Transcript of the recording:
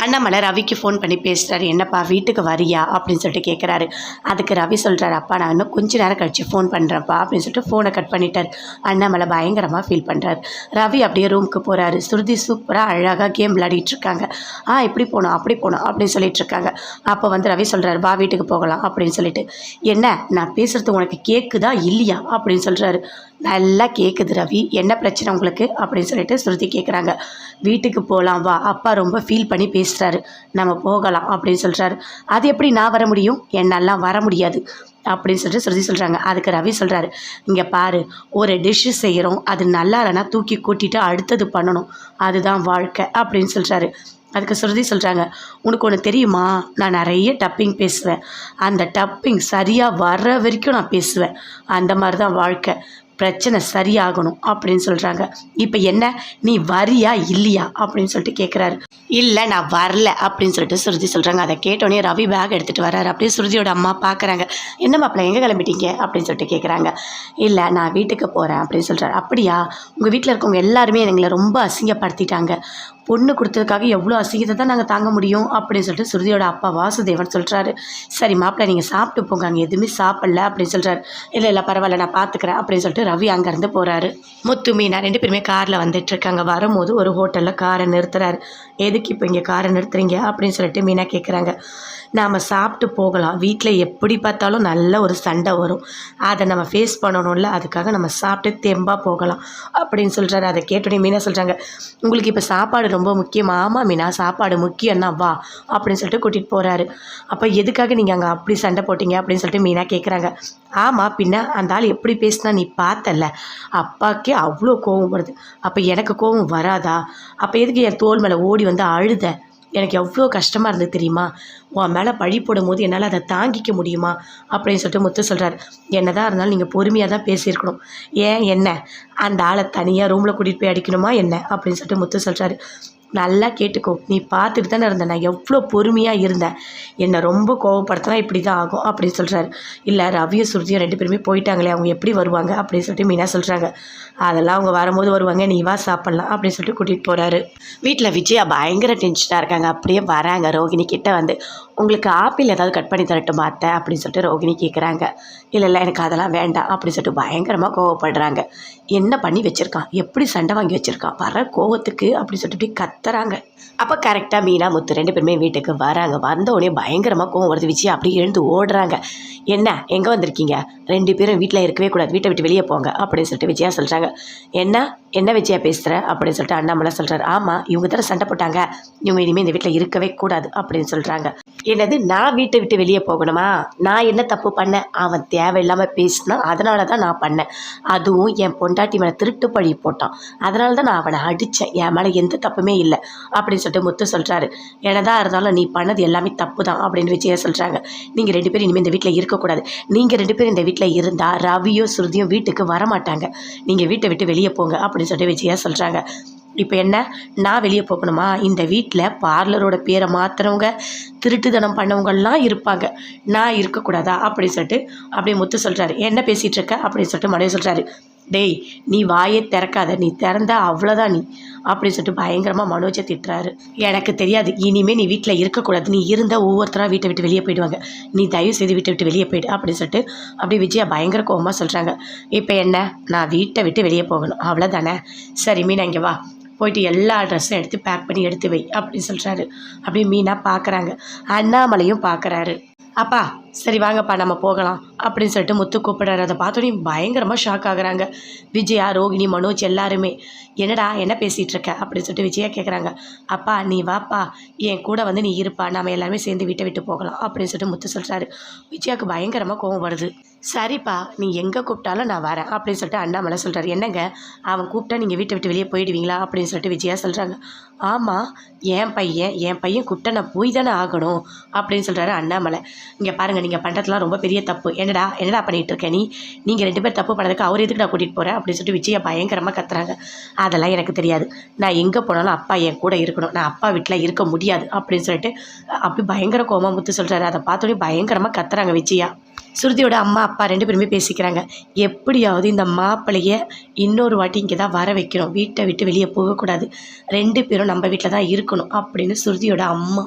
அண்ணாமலை ரவிக்கு ஃபோன் பண்ணி பேசுகிறாரு. என்னப்பா வீட்டுக்கு வரியா அப்படின்னு சொல்லிட்டு கேட்குறாரு. அதுக்கு ரவி சொல்கிறாரு, அப்பா நான் இன்னும் கொஞ்ச நேரம் கழிச்சு ஃபோன் பண்ணுறேன்ப்பா அப்படின்னு சொல்லிட்டு ஃபோனை கட் பண்ணிட்டார். அண்ணாமலை பயங்கரமாக ஃபீல் பண்ணுறாரு. ரவி அப்படியே ரூமுக்கு போகிறாரு. ஸ்ருதி சூப்பராக அழகாக கேம் விளையாடிட்டு இருக்காங்க. இப்படி போகணும் அப்படி போகணும் அப்படின்னு சொல்லிட்டு இருக்காங்க. அப்போ வந்து ரவி சொல்கிறாரு, வா வீட்டுக்கு போகலாம் அப்படின்னு சொல்லிட்டு. என்ன நான் பேசுகிறது உனக்கு கேட்குதா இல்லையா அப்படின்னு சொல்கிறாரு. நல்லா கேட்குது ரவி, என்ன பிரச்சனை உங்களுக்கு அப்படின்னு சொல்லிட்டு ஸ்ருதி கேட்குறாங்க. வீட்டுக்கு போகலாம் வா, அப்பா ரொம்ப ஃபீல் பண்ணி பேசுகிறாரு, நம்ம போகலாம் அப்படின்னு சொல்கிறாரு. அது எப்படி நான் வர முடியும், என்னாலாம் வர முடியாது அப்படின்னு சொல்லிட்டு ஸ்ருதி சொல்கிறாங்க. அதுக்கு ரவி சொல்கிறாரு, இங்கே பாரு, ஒரு டிஷ்ஷு செய்கிறோம், அது நல்லா இல்லைன்னா தூக்கி கூட்டிட்டு அடுத்தது பண்ணணும், அதுதான் வாழ்க்கை அப்படின்னு சொல்கிறாரு. அதுக்கு ஸ்ருதி சொல்கிறாங்க, உனக்கு ஒன்று தெரியுமா, நான் நிறைய டப்பிங் பேசுவேன், அந்த டப்பிங் சரியாக வர்ற வரைக்கும் நான் பேசுவேன், அந்த மாதிரி தான் வாழ்க்கை, பிரச்சனை சரியாகணும் அப்படின்னு சொல்கிறாங்க. இப்போ என்ன நீ வரியா இல்லையா அப்படின்னு சொல்லிட்டு கேட்குறாரு. இல்லை நான் வரல அப்படின்னு சொல்லிட்டு ஸ்ருதி சொல்கிறாங்க. அதை கேட்டோடனே ரவி பேக் எடுத்துகிட்டு வர்றாரு. அப்படியே ஸ்ருதியோட அம்மா பார்க்குறாங்க. என்ன மாப்பிள்ள எங்கே கிளம்பிட்டீங்க அப்படின்னு சொல்லிட்டு கேட்குறாங்க. இல்லை நான் வீட்டுக்கு போகிறேன் அப்படின்னு சொல்கிறாரு. அப்படியா, உங்கள் வீட்டில் இருக்கவங்க எல்லாருமே எங்களை ரொம்ப அசிங்கப்படுத்திட்டாங்க, பொண்ணு கொடுத்ததுக்காக எவ்வளோ அசிங்கத்தை தான் நாங்கள் தாங்க முடியும் அப்படின்னு சொல்லிட்டு ஸ்ருதியோட அப்பா வாசுதேவன் சொல்கிறாரு. சரி மாப்பிள்ளை நீங்கள் சாப்பிட்டு போங்க, அங்கே எதுவுமே சாப்பிடல அப்படின்னு சொல்கிறாரு. இல்லை பரவாயில்ல நான் பார்த்துக்கிறேன் அப்படின்னு சொல்லிட்டு ரவி அங்கேருந்து போகிறாரு. முத்து மீனா 2 பேருமே காரில் வந்துட்டுருக்காங்க. வரும்போது ஒரு ஹோட்டலில் காரை நிறுத்துறாரு. எதுக்கு இப்போ இங்கே காரை நிறுத்துறீங்க அப்படின்னு சொல்லிட்டு மீனா கேட்குறாங்க. நாம் சாப்பிட்டு போகலாம், வீட்டில் எப்படி பார்த்தாலும் நல்ல ஒரு சண்டை வரும், அதை நம்ம ஃபேஸ் பண்ணணும்ல, அதுக்காக நம்ம சாப்பிட்டு தெம்பாக போகலாம் அப்படின்னு சொல்கிறாரு. அதை கேட்டோடனே மீனா சொல்கிறாங்க, உங்களுக்கு இப்போ சாப்பாடு ரொம்ப முக்கியம். ஆமாம் மீனா, சாப்பாடு முக்கியம்னா வா அப்படின்னு சொல்லிட்டு கூட்டிகிட்டு போகிறாரு. அப்போ எதுக்காக நீங்கள் அங்கே அப்படி சண்டை போட்டீங்க அப்படின்னு சொல்லிட்டு மீனா கேட்குறாங்க. ஆமாம் பின்ன அந்த ஆள் எப்படி பேசினா நீ பார்த்தல, அப்பாக்கே அவ்வளோ கோவம் வருது, அப்போ எனக்கு கோவம் வராதா, அப்போ எதுக்கு என் தோள் மேலே ஓடி வந்து அழுத, எனக்கு எவ்வளோ கஷ்டமாக இருந்தது தெரியுமா, உன் மேலே பழி போடும் போது என்னால் அதை தாங்கிக்க முடியுமா அப்படின்னு சொல்லிட்டு முத்து சொல்கிறார். என்னதான் இருந்தாலும் நீங்கள் பொறுமையாக தான் பேசியிருக்கணும், ஏன் என்ன அந்த ஆளை தனியாக ரூமில் கூட்டிகிட்டு போய் அடிக்கணுமா என்ன அப்படின்னு சொல்லிட்டு முத்து சொல்கிறாரு. நல்லா கேட்டுக்கோ, நீ பார்த்துட்டு தானே இருந்தேன், நான் எவ்வளோ பொறுமையாக இருந்தேன், என்னை ரொம்ப கோவப்படுத்தினா இப்படி தான் ஆகும் அப்படின்னு சொல்கிறாரு. இல்லை ரவியும் சுருதியும் 2 பேருமே போயிட்டாங்களே, அவங்க எப்படி வருவாங்க அப்படின்னு சொல்லிட்டு மீனா சொல்கிறாங்க. அதெல்லாம் அவங்க வரும்போது வருவாங்க, நீ வா சாப்பிட்லாம் அப்படின்னு சொல்லிட்டு கூட்டிகிட்டு போகிறாரு. வீட்டில் விஜயா பயங்கர டென்ஷனாக இருக்காங்க. அப்படியே வராங்க ரோகிணி கிட்ட வந்து, உங்களுக்கு ஆப்பிள் ஏதாவது கட் பண்ணி தரட்டுமா அத்தை அப்படின்னு சொல்லிட்டு ரோகிணி கேட்குறாங்க. இல்லை எனக்கு அதெல்லாம் வேண்டாம் அப்படின்னு சொல்லிட்டு பயங்கரமாக கோவப்படுறாங்க. என்ன பண்ணி வச்சுருக்கான், எப்படி சண்டை வாங்கி வச்சுருக்கான், வர கோவத்துக்கு அப்படின்னு சொல்லிட்டு இப்படி கத்துறாங்க. அப்போ கரெக்டாக மீனா முத்து 2 பேருமே வீட்டுக்கு வராங்க. வந்தோடனே பயங்கரமாக கோவம் வருது. விஜயா அப்படி எழுந்து ஓடுறாங்க. என்ன எங்கே வந்திருக்கீங்க, 2 பேரும் வீட்டில் இருக்கவே கூடாது, வீட்டை விட்டு வெளியே போங்க அப்படின்னு சொல்லிட்டு விஜயா சொல்கிறாங்க. என்ன விஜயா பேசுகிற அப்படின்னு சொல்லிட்டு அண்ணாமலை சொல்கிறார். ஆமாம் இவங்க தர சண்டை போட்டாங்க, இவங்க இனிமேல் இந்த வீட்டில் இருக்கவே கூடாது அப்படின்னு சொல்கிறாங்க. என்னது நான் வீட்டை விட்டு வெளியே போகணுமா, நான் என்ன தப்பு பண்ணேன், அவன் தேவையில்லாமல் பேசினா அதனால தான் நான் பண்ணேன், அதுவும் என் பொண்டாட்டி மேலே திருட்டு பழி போட்டான், அதனால தான் நான் அவனை அடித்தேன், என் மேலே எந்த தப்புமே இல்லை அப்படின்னு சொல்லிட்டு முத்து சொல்கிறாரு. என்னதான் இருந்தாலும் நீ பண்ணது எல்லாமே தப்பு தான் அப்படின்னு விஜயா சொல்கிறாங்க. நீங்கள் 2 பேரும் இனிமேல் இந்த வீட்டில் இருக்கக்கூடாது, நீங்கள் 2 பேரும் இந்த வீட்டில் இருந்தால் ரவியும் ஸ்ருதியும் வீட்டுக்கு வரமாட்டாங்க, நீங்கள் வீட்டை விட்டு வெளியே போங்க அப்படின்னு சொல்லிட்டு விஜயா சொல்கிறாங்க. இப்போ என்ன நான் வெளியே போகணுமா, இந்த வீட்டில் பார்லரோட பேரை மாற்றுறவங்க திருட்டுத்தனம் பண்ணவங்கள்லாம் இருப்பாங்க, நான் இருக்கக்கூடாதா அப்படின்னு சொல்லிட்டு அப்படியே முத்து சொல்கிறாரு. என்ன பேசிகிட்டு இருக்க அப்படின்னு சொல்லிட்டு மனைவி சொல்கிறாரு. டேய் நீ வாயே திறக்காத, நீ திறந்தா அவ்வளோதான் நீ அப்படின்னு சொல்லிட்டு பயங்கரமாக மனோஜை திட்டுறாரு. எனக்கு தெரியாது, இனிமேல் நீ வீட்டில் இருக்கக்கூடாது, நீ இருந்தால் ஒவ்வொருத்தராக வீட்டை விட்டு வெளியே போயிடுவாங்க, நீ தயவு செய்து வீட்டை விட்டு வெளியே போயிடு அப்படின்னு சொல்லிட்டு அப்படியே விஜயா பயங்கர கோவமாக சொல்கிறாங்க. இப்போ என்ன நான் வீட்டை விட்டு வெளியே போகணும் அவ்வளோதானே, சரி மீனா இங்கே வா, போயிட்டு எல்லா ட்ரெஸ்ஸும் எடுத்து பேக் பண்ணி எடுத்து வை அப்படின்னு சொல்கிறாரு. அப்படியே மீனா பார்க்குறாங்க, அண்ணாமலையும் பார்க்குறாரு. அப்பா சரி வாங்கப்பா நம்ம போகலாம் அப்படின்னு சொல்லிட்டு முத்து கூப்பிடுறாரு. அதை பார்த்தோன்னே பயங்கரமாக ஷாக் ஆகுறாங்க விஜயா, ரோகிணி, மனோஜ் எல்லாருமே. என்னடா என்ன பேசிகிட்டு இருக்க அப்படின்னு சொல்லிட்டு விஜயா கேட்குறாங்க. அப்பா நீ வாப்பா, என் கூட வந்து நீ இருப்பா, நம்ம எல்லாருமே சேர்ந்து வீட்டை விட்டு போகலாம் அப்படின்னு சொல்லிட்டு முத்து சொல்கிறாரு. விஜயாவுக்கு பயங்கரமாக கோவம் வருது. சரிப்பா நீ எங்கே கூப்பிட்டாலும் நான் வரேன் அப்படின்னு சொல்லிட்டு அண்ணாமலை சொல்கிறாரு. என்னங்க அவன் கூப்பிட்டா நீங்கள் வீட்டை விட்டு வெளியே போயிடுவீங்களா அப்படின்னு சொல்லிட்டு விஜயா சொல்கிறாங்க. ஆமாம் என் பையன் கூப்பிட்டா நான் போய் தானே ஆகணும் அப்படின்னு சொல்கிறாரு அண்ணாமலை. இங்கே பாருங்கள் வேண்டாங்க, நீங்கள் பண்ணுறதுலாம் ரொம்ப பெரிய தப்பு. என்னடா என்னடா பண்ணிகிட்டு இருக்க நீ? நீங்கள் 2 பேர் தப்பு பண்ணதுக்கு அவர் எதுக்கு நான் கூட்டிகிட்டு போகிறேன் அப்படின்னு சொல்லிட்டு விஜயா பயங்கரமாக கத்துறாங்க. அதெல்லாம் எனக்கு தெரியாது. நான் எங்கே போனாலும் அப்பா என் கூட இருக்கணும். நான் அப்பா வீட்டில் இருக்க முடியாது அப்படின்னு சொல்லிட்டு அப்படி பயங்கர கோமா முத்து சொல்கிறாரு. அதை பார்த்தோன்னே பயங்கரமாக கத்துறாங்க விஜயா. சுருதியோட அம்மா அப்பா 2 பேருமே பேசிக்கிறாங்க. எப்படியாவது இந்த மாப்பிள்ளைய இன்னொரு வாட்டி இங்கே தான் வர வைக்கணும். வீட்டை விட்டு வெளியே போகக்கூடாது. 2 பேரும் நம்ம வீட்டில் தான் இருக்கணும் அப்படின்னு சுருதியோட அம்மா